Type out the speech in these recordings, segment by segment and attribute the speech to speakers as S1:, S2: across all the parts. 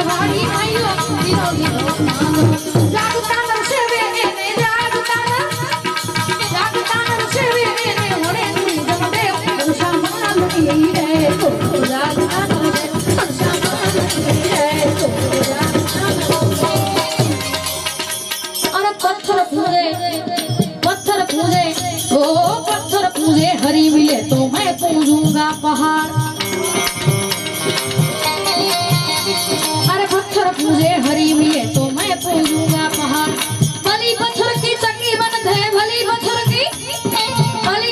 S1: વાડી આયો ધીરો ધીરો માનો જાગતા નરસેવે એને જાગતા નરસેવે એને હોરે નું જમડે શામાલની રે તો જાગતા નરસે શામાલની રે તો અરે पत्थर पूजे हरी मिले तो मैं पूजूंगा पहाड़ अरे पत्थर पूजे हरी मिले तो मैं पूजूंगा पहाड़ भली पत्थर की चक्की बन थे भली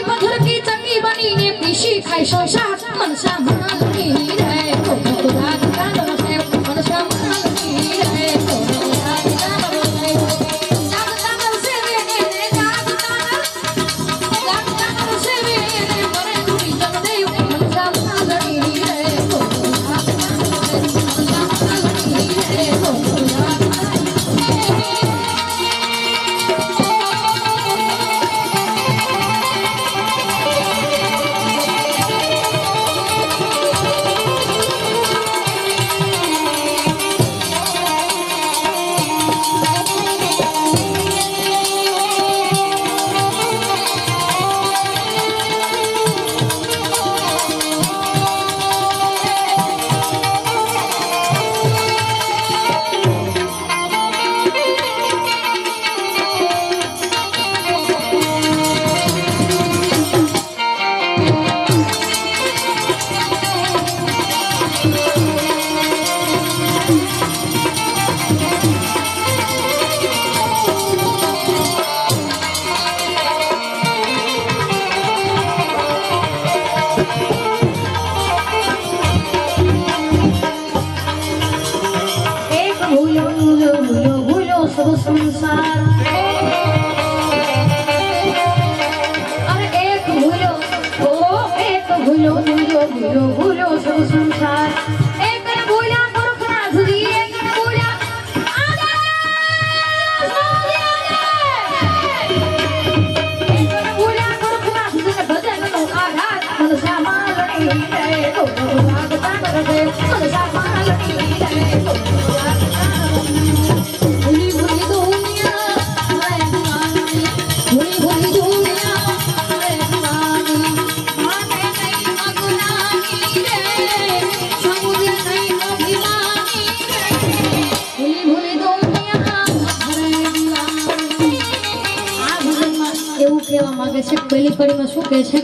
S1: पत्थर की चक्की बनी ने पीसी खाई शोषा मनसा मालनी रे तो जागता नरसे मनसा मालनी रे तो जागता नरसे जागता नरसे रे जागता नरसे रे बरे दुरी जग दे मनसा मालनी रे तो जागता नरसे मनसा मालनी रे तो संसार अरे एक भूलो भूलो सब संसार एक न भूला पुरखना जुदी एक न भूला एक न भूला पुरखना जुदी भजन नो आधार मनसा मालनी रे तो जागता नरसे मनसा मालनी रे तो जागता भूली भूली दुनिया रे दीवानी भूली भूली दुनिया रे दीवानी माने नहीं अगुनानी रे समुद्र नहीं अभिमानी रे भूली भूली दुनिया रे दीवानी આ ભજનમાં એવું કહેવા માંગે છે પહેલી કડીમાં શું કહે છે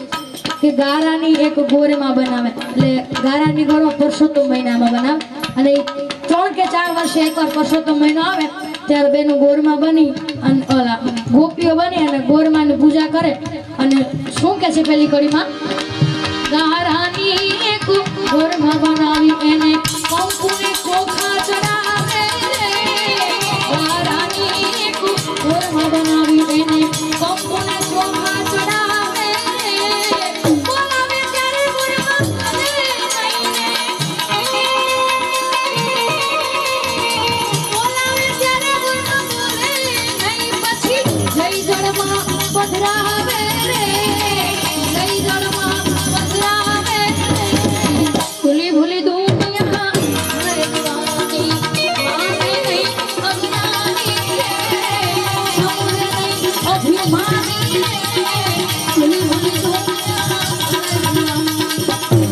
S1: કે ગારાની એક ગોરમાં બનાવે એટલે ગારાની ગોરો પરસોત્તમ મહિનામાં બનાવે અને 3 કે 4 વર્ષે એકવાર પરસોત્તમ મહિનો આવે ત્યારે બેનું ગોરમાં બની અને ઓલા ગોપીઓ બની અને ગોરમાની પૂજા કરે અને શું કહે છે પેલી કડીમાં ગારાની એક ગોરમાં બનાવી એને કંકુને ચોખા ચડાવે રે ગારાની એક ગોરમાં બનાવી એને કંકુને ચોખા ચડાવે બોલાવે ત્યારે ગોરમાં પધરાવે રે જઈ જળમાં પધરાવે ભૂલી ભૂલી દુનિયા રે દીવાની માને નહીં અજ્ઞાની રે સૌને નહીં અભિમાની રે ભૂલી ભૂલી દુનિયા રે દીવાની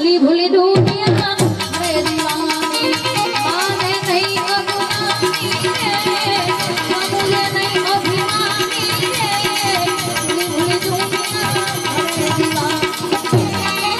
S1: ભૂલી ભૂલી દુનિયા રે દીવાની માને નહીં અભિમાની મામૂલે નહીં અભિમાની ભૂલી ભૂલી દુનિયા રે દીવાની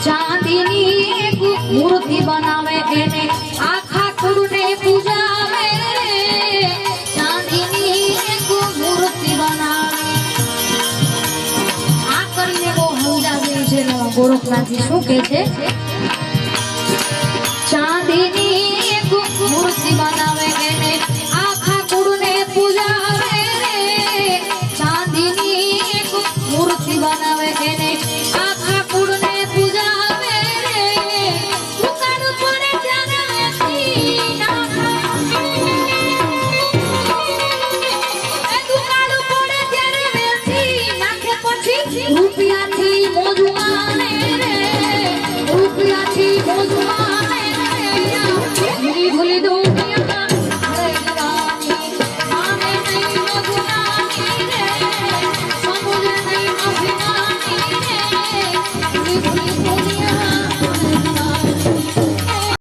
S1: ચાંદીની એક મૂર્તિ બનાવે એને આખા કુળને પૂજાવે ચાંદીની એક મૂર્તિ બનાવે આ કરીને બહુ સમજાવે છે ગોરખનાથજી શું કહે છે